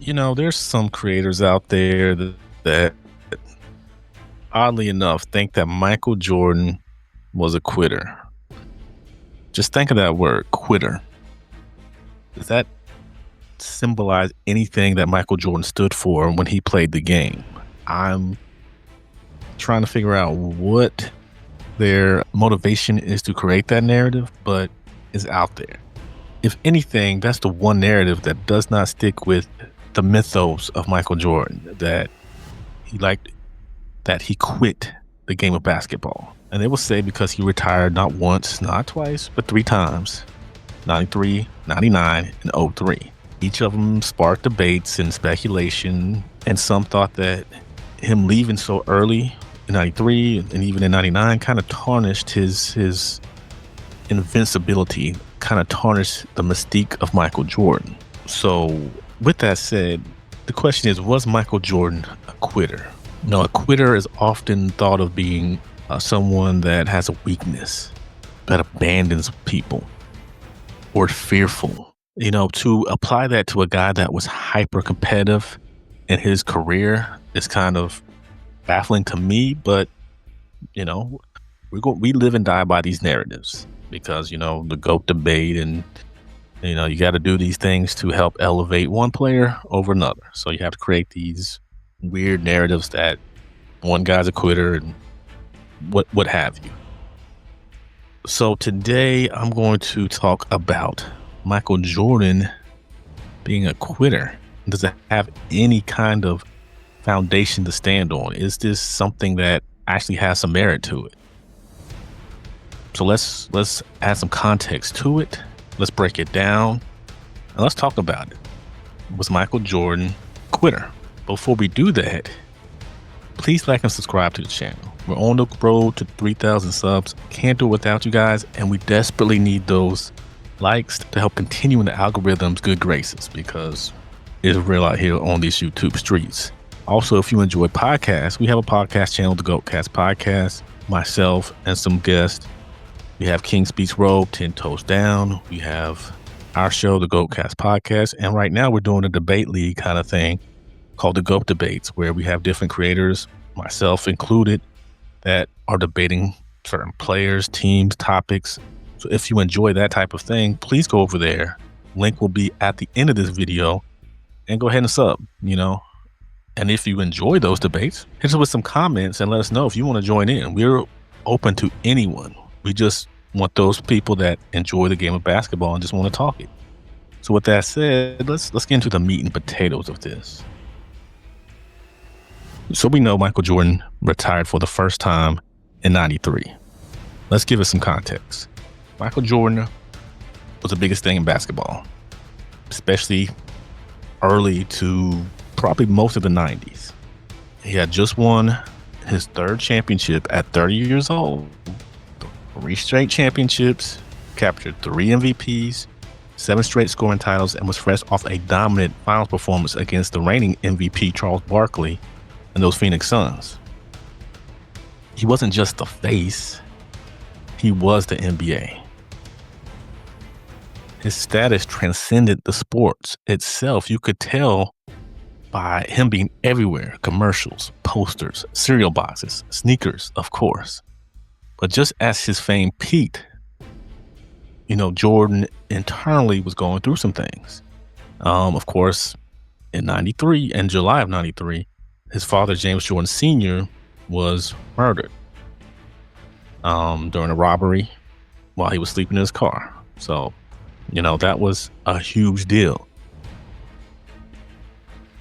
There's some creators out there that oddly enough think that Michael Jordan was a quitter. Just think of that word, quitter. Does that symbolize anything that Michael Jordan stood for when he played the game? I'm trying to figure out what their motivation is to create that narrative, but it's out there. If anything, that's the one narrative that does not stick with the mythos of Michael Jordan, that he quit the game of basketball. And they will say because he retired not once, not twice, but 3 times, 93, 99, and '03. Each of them sparked debates and speculation, and some thought that him leaving so early in 93 and even in 99 kind of tarnished his invincibility, kind of tarnished the mystique of Michael Jordan. So with that said, the question is, was Michael Jordan a quitter? A quitter is often thought of being someone that has a weakness, that abandons people, or fearful. To apply that to a guy that was hyper competitive in his career is kind of baffling to me, but we live and die by these narratives because the GOAT debate, and you got to do these things to help elevate one player over another. So you have to create these weird narratives that one guy's a quitter and what have you. So today I'm going to talk about Michael Jordan being a quitter. Does it have any kind of foundation to stand on? Is this something that actually has some merit to it? So let's add some context to it. Let's break it down and let's talk about it. Was Michael Jordan a quitter? Before we do that, please like and subscribe to the channel. We're on the road to 3,000 subs. Can't do it without you guys, and we desperately need those likes to help continue in the algorithm's good graces, because it's real out here on these YouTube streets. Also, if you enjoy podcasts, we have a podcast channel, the GOATcast podcast, myself and some guests. We have King Speaks Robe, 10 Toes Down. We have our show, the GOATcast podcast. And right now we're doing a debate league kind of thing called the GOAT Debates, where we have different creators, myself included, that are debating certain players, teams, topics. So if you enjoy that type of thing, please go over there. Link will be at the end of this video, and go ahead and sub, And if you enjoy those debates, hit us with some comments and let us know if you want to join in. We're open to anyone. We just want those people that enjoy the game of basketball and just want to talk it. So with that said, let's get into the meat and potatoes of this. So we know Michael Jordan retired for the first time in 93. Let's give it some context. Michael Jordan was the biggest thing in basketball, especially early to probably most of the 90s. He had just won his 3rd championship at 30 years old. 3 straight championships, captured 3 MVPs, 7 straight scoring titles, and was fresh off a dominant finals performance against the reigning MVP Charles Barkley and those Phoenix Suns. He wasn't just the face, he was the NBA. His status transcended the sports itself. You could tell by him being everywhere: commercials, posters, cereal boxes, sneakers, of course. But just as his fame peaked, Jordan internally was going through some things. Of course, in July of 93, his father, James Jordan Sr., was murdered during a robbery while he was sleeping in his car. So, that was a huge deal.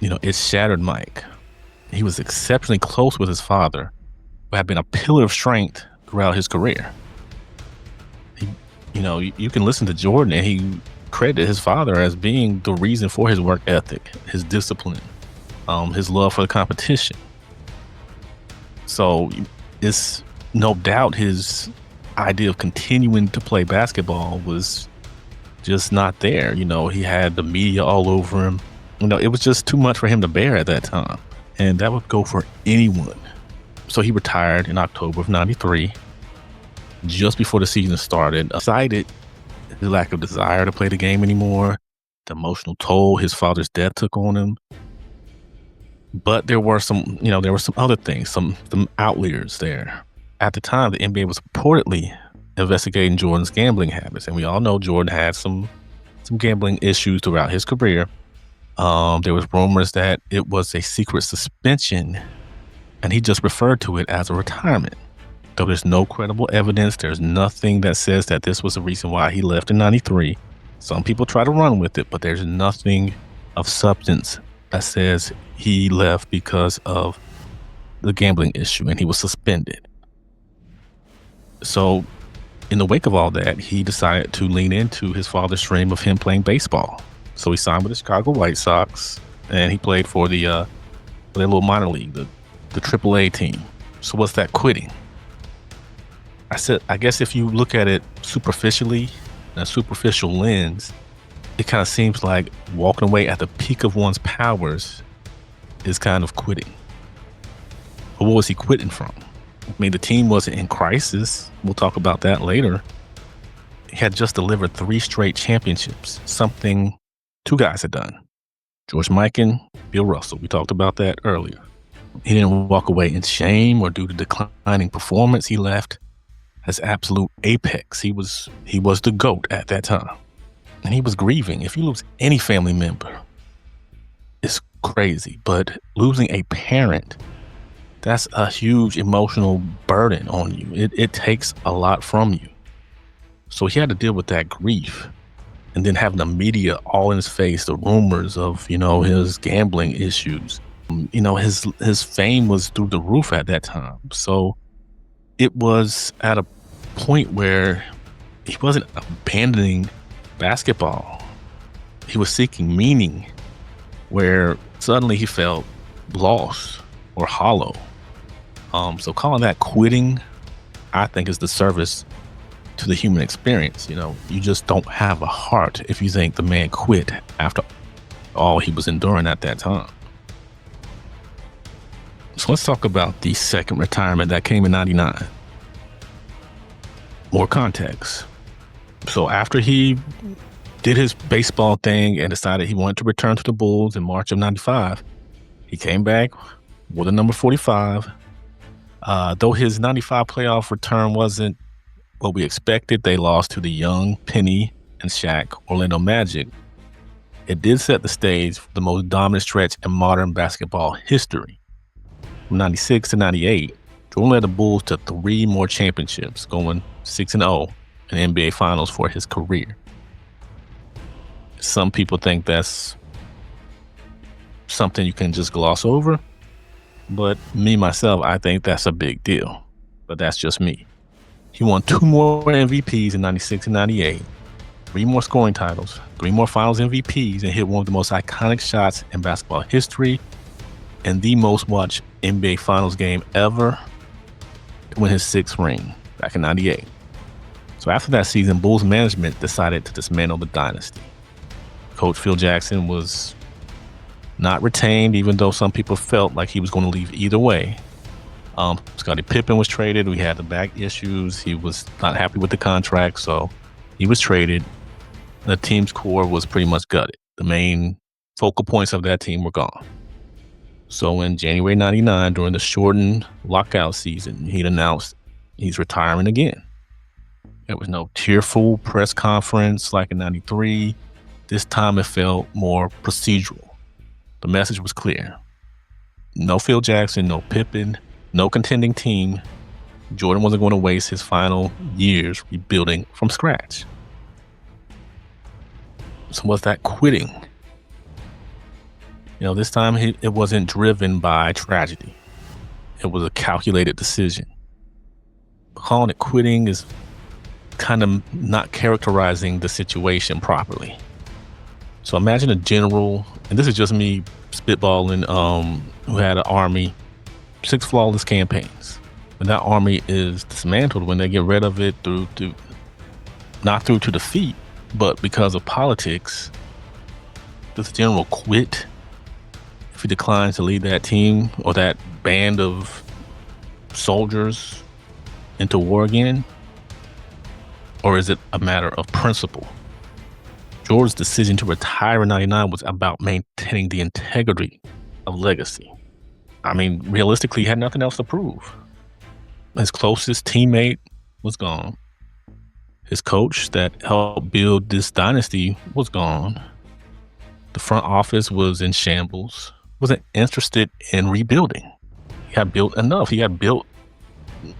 It shattered Mike. He was exceptionally close with his father, who had been a pillar of strength throughout his career. You can listen to Jordan, and he credited his father as being the reason for his work ethic, his discipline, his love for the competition. So it's no doubt his idea of continuing to play basketball was just not there. He had the media all over him. It was just too much for him to bear at that time. And that would go for anyone. So he retired in October of 93, just before the season started, cited his lack of desire to play the game anymore, the emotional toll his father's death took on him, But there were some other things, some outliers there. At the time, the NBA was reportedly investigating Jordan's gambling habits, and we all know Jordan had some gambling issues throughout his career. There was rumors that it was a secret suspension, and he just referred to it as a retirement. Though there's no credible evidence, there's nothing that says that this was the reason why he left in 93. Some people try to run with it, but there's nothing of substance that says he left because of the gambling issue and he was suspended. So, in the wake of all that, he decided to lean into his father's dream of him playing baseball. So he signed with the Chicago White Sox, and he played for their little minor league, the AAA team. So what's that quitting? I guess if you look at it superficially, in a superficial lens, it kind of seems like walking away at the peak of one's powers is kind of quitting. But what was he quitting from? I mean, the team wasn't in crisis. We'll talk about that later. He had just delivered 3 straight championships, something 2 guys had done. George Mikan, Bill Russell. We talked about that earlier. He didn't walk away in shame or due to declining performance. He left as absolute apex. He was the GOAT at that time. And he was grieving. If you lose any family member, it's crazy. But losing a parent, that's a huge emotional burden on you. It takes a lot from you. So he had to deal with that grief. And then having the media all in his face, the rumors of, his gambling issues. His fame was through the roof at that time. So it was at a point where he wasn't abandoning basketball. He was seeking meaning, where suddenly he felt lost or hollow. So calling that quitting, I think, is the service to the human experience. You just don't have a heart if you think the man quit after all he was enduring at that time. So let's talk about the second retirement that came in 99. More context. So after he did his baseball thing and decided he wanted to return to the Bulls in March of 95, he came back with a number 45. Though his 95 playoff return wasn't what we expected, they lost to the young Penny and Shaq Orlando Magic. It did set the stage for the most dominant stretch in modern basketball history. From 96 to 98, Jordan led the Bulls to 3 more championships, going 6-0 in NBA Finals for his career. Some people think that's something you can just gloss over, but myself, I think that's a big deal. But that's just me. He won 2 more MVPs in 96 and 98, 3 more scoring titles, 3 more Finals MVPs, and hit one of the most iconic shots in basketball history and the most watched NBA Finals game ever to win his 6th ring back in 98. So after that season, Bulls management decided to dismantle the dynasty. Coach Phil Jackson was not retained, even though some people felt like he was going to leave either way. Scottie Pippen was traded. We had the back issues. He was not happy with the contract, so he was traded. The team's core was pretty much gutted. The main focal points of that team were gone. So in January 99, during the shortened lockout season, he'd announced he's retiring again. There was no tearful press conference like in 93. This time it felt more procedural. The message was clear. No Phil Jackson, no Pippen, no contending team. Jordan wasn't going to waste his final years rebuilding from scratch. So was that quitting? This time it wasn't driven by tragedy. It was a calculated decision. Calling it quitting is kind of not characterizing the situation properly. So imagine a general, and this is just me spitballing, who had an army, 6 flawless campaigns. When that army is dismantled, when they get rid of it not through to defeat, but because of politics, does the general quit if he declines to lead that team or that band of soldiers into war again? Or is it a matter of principle? Jordan's decision to retire in 99 was about maintaining the integrity of legacy. I mean, realistically, he had nothing else to prove. His closest teammate was gone. His coach that helped build this dynasty was gone. The front office was in shambles, wasn't interested in rebuilding. He had built enough. He had built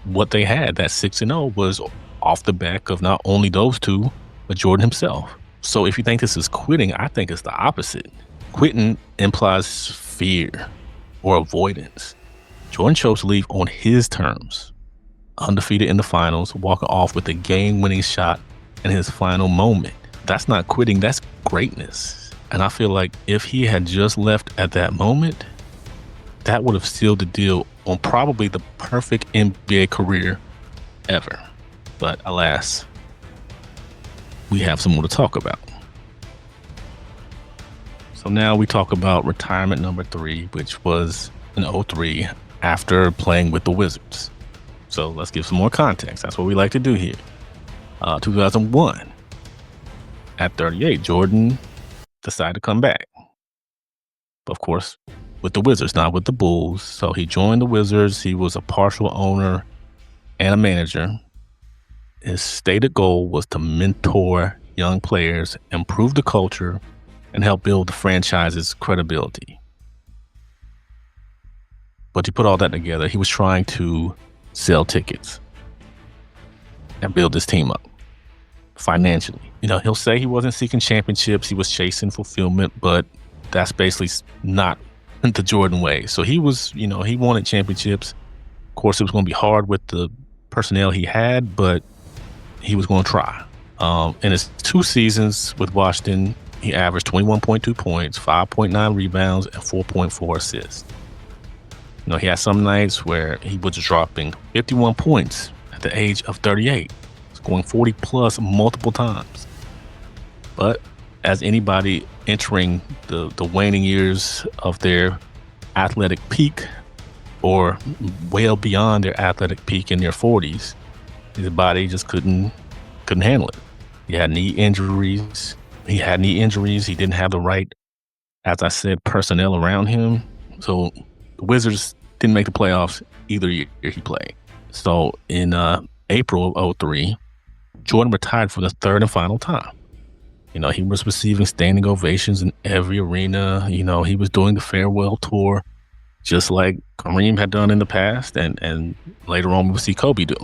what they had. That 6-0 was off the back of not only those two, but Jordan himself. So if you think this is quitting, I think it's the opposite. Quitting implies fear or avoidance. Jordan chose to leave on his terms, undefeated in the finals, walking off with a game-winning shot in his final moment. That's not quitting, that's greatness. And I feel like if he had just left at that moment, that would have sealed the deal on probably the perfect NBA career ever. But alas, we have some more to talk about. So now we talk about retirement number 3, which was in 2003 after playing with the Wizards. So let's give some more context. That's what we like to do here. 2001, at 38, Jordan decided to come back. But of course, with the Wizards, not with the Bulls. So he joined the Wizards. He was a partial owner and a manager. His stated goal was to mentor young players, improve the culture, and help build the franchise's credibility. But to put all that together, he was trying to sell tickets and build this team up financially. He'll say he wasn't seeking championships. He was chasing fulfillment, but that's basically not the Jordan way. So he was, he wanted championships. Of course, it was going to be hard with the personnel he had, but he was going to try. In his 2 seasons with Washington, he averaged 21.2 points, 5.9 rebounds, and 4.4 assists. He had some nights where he was dropping 51 points at the age of 38, scoring 40 plus multiple times. But as anybody entering the waning years of their athletic peak, or well beyond their athletic peak in their 40s, his body just couldn't handle it. He had knee injuries. He didn't have the right, as I said, personnel around him. So the Wizards didn't make the playoffs either year he played. So in April of 2003, Jordan retired for the 3rd and final time. He was receiving standing ovations in every arena. He was doing the farewell tour, just like Kareem had done in the past, and later on we would see Kobe do.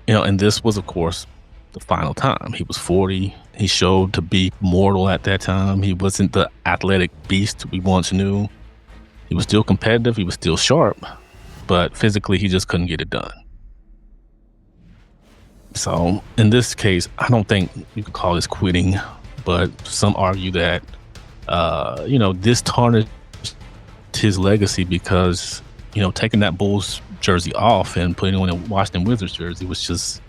And this was, of course, the final time. He was 40. He showed to be mortal at that time. He wasn't the athletic beast we once knew. He was still competitive. He was still sharp, but physically he just couldn't get it done. So in this case, I don't think you could call this quitting, but some argue that, this tarnished his legacy because, taking that Bulls jersey off and putting on a Washington Wizards jersey was just,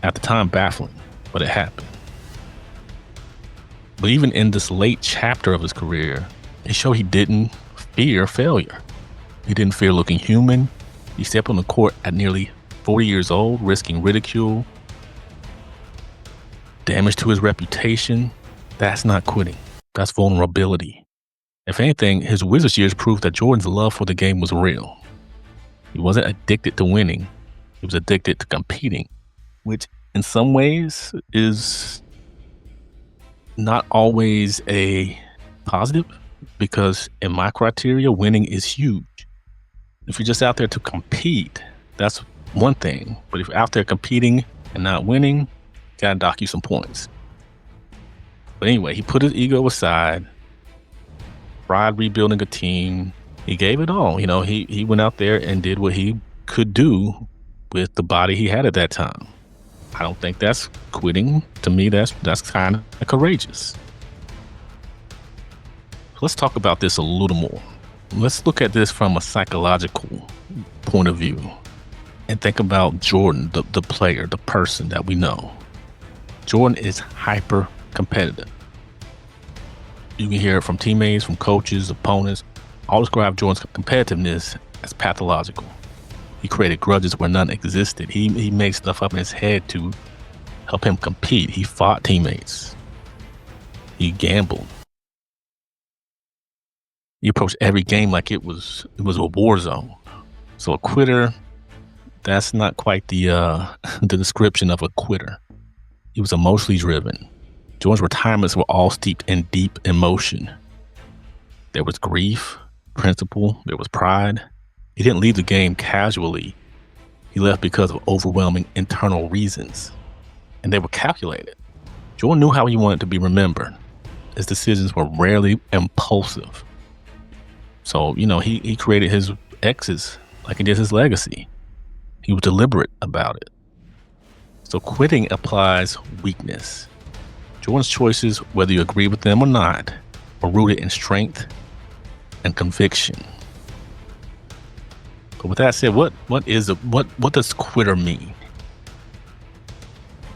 at the time, baffling, but it happened. But even in this late chapter of his career, it showed he didn't fear failure. He didn't fear looking human. He stepped on the court at nearly 40 years old, risking ridicule, damage to his reputation. That's not quitting. That's vulnerability. If anything, his Wizards years proved that Jordan's love for the game was real. He wasn't addicted to winning. He was addicted to competing, which in some ways is not always a positive, because in my criteria, winning is huge. If you're just out there to compete, that's one thing. But if you're out there competing and not winning, gotta dock you some points. But anyway, he put his ego aside, tried rebuilding a team. He gave it all. He went out there and did what he could do with the body he had at that time. I don't think that's quitting. To me, that's kind of courageous. Let's talk about this a little more. Let's look at this from a psychological point of view and think about Jordan, the player, the person that we know. Jordan is hyper competitive. You can hear it from teammates, from coaches, opponents. All describe Jordan's competitiveness as pathological. He created grudges where none existed. He made stuff up in his head to help him compete. He fought teammates. He gambled. He approached every game like it was a war zone. So a quitter, that's not quite the the description of a quitter. He was emotionally driven. Jordan's retirements were all steeped in deep emotion. There was grief, principle, there was pride. He didn't leave the game casually. He left because of overwhelming internal reasons, and they were calculated. Jordan knew how he wanted to be remembered. His decisions were rarely impulsive. So, he created his exes like he did his legacy. He was deliberate about it. So quitting applies weakness. Jordan's choices, whether you agree with them or not, are rooted in strength and conviction. But with that said, what does quitter mean?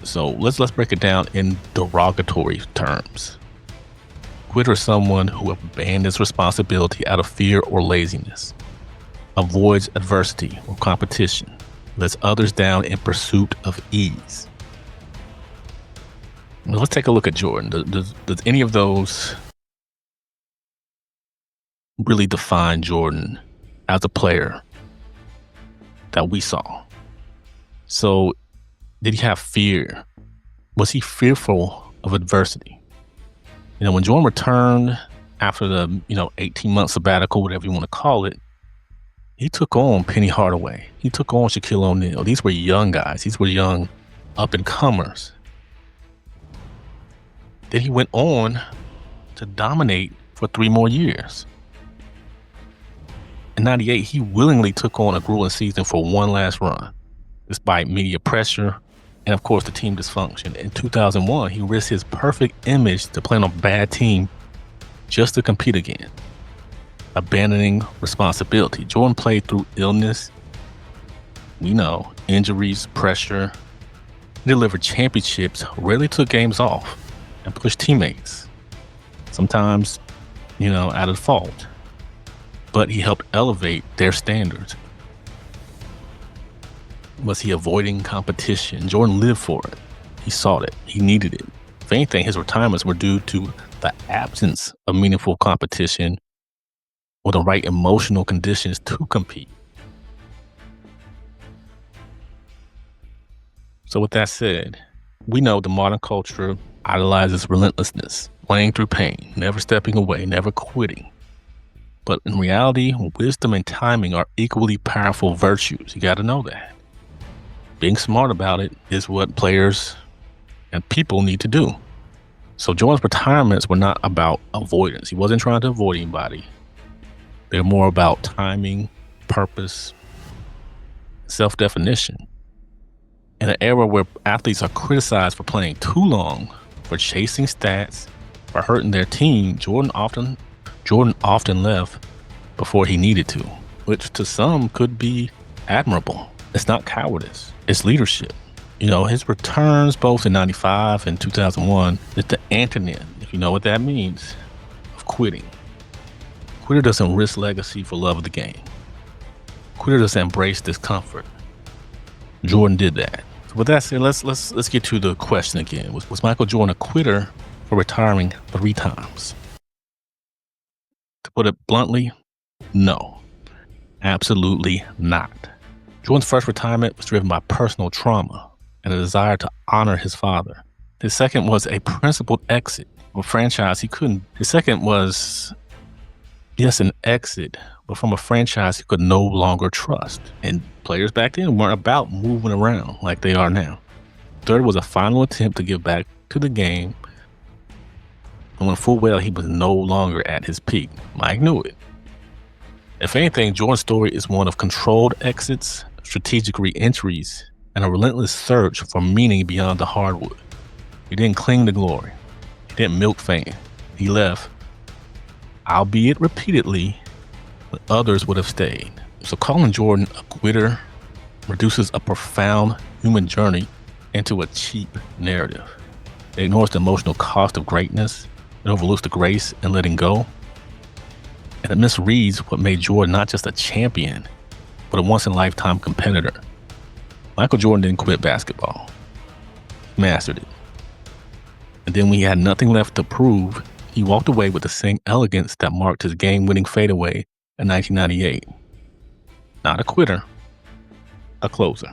So let's break it down in derogatory terms. Quitter is someone who abandons responsibility out of fear or laziness, avoids adversity or competition, lets others down in pursuit of ease. Now let's take a look at Jordan. Does any of those really define Jordan as a player that we saw? So did he have fear? Was he fearful of adversity? When Jordan returned after the 18-month sabbatical, whatever you want to call it, he took on Penny Hardaway. He took on Shaquille O'Neal. These were young guys. These were young up-and-comers. Then he went on to dominate for 3 more years. In '98, he willingly took on a grueling season for one last run, despite media pressure and, of course, the team dysfunction. In 2001, he risked his perfect image to play on a bad team just to compete again, abandoning responsibility. Jordan played through illness, injuries, pressure, delivered championships, rarely took games off, and pushed teammates, sometimes, out of fault. But he helped elevate their standards. Was he avoiding competition? Jordan lived for it. He sought it. He needed it. If anything, his retirements were due to the absence of meaningful competition or the right emotional conditions to compete. So with that said, we know the modern culture idolizes relentlessness, playing through pain, never stepping away, never quitting. But in reality, wisdom and timing are equally powerful virtues. You got to know that. Being smart about it is what players and people need to do. So Jordan's retirements were not about avoidance. He wasn't trying to avoid anybody. They're more about timing, purpose, self-definition. In an era where athletes are criticized for playing too long, for chasing stats, for hurting their team, Jordan often left before he needed to, which to some could be admirable. It's not cowardice, it's leadership. His returns both in '95 and 2001 is the antonym, if you know what that means, of quitting. Quitter doesn't risk legacy for love of the game. Quitter doesn't embrace discomfort. Jordan did that. So with that said, let's get to the question again. Was Michael Jordan a quitter for retiring 3 times? To put it bluntly, no, absolutely not. Jordan's first retirement was driven by personal trauma and a desire to honor his father. His second was a principled exit from a franchise he couldn't. His second was, yes, an exit, but from a franchise he could no longer trust. And players back then weren't about moving around like they are now. Third was a final attempt to give back to the game, knowing full well he was no longer at his peak. Mike knew it. If anything, Jordan's story is one of controlled exits, strategic re-entries, and a relentless search for meaning beyond the hardwood. He didn't cling to glory. He didn't milk fame. He left, albeit repeatedly, but others would have stayed. So calling Jordan a quitter reduces a profound human journey into a cheap narrative. It ignores the emotional cost of greatness. It overlooks the grace in letting go. And it misreads what made Jordan not just a champion, but a once-in-a-lifetime competitor. Michael Jordan didn't quit basketball. He mastered it. And then when he had nothing left to prove, He walked away with the same elegance that marked his game-winning fadeaway in 1998. Not a quitter, a closer.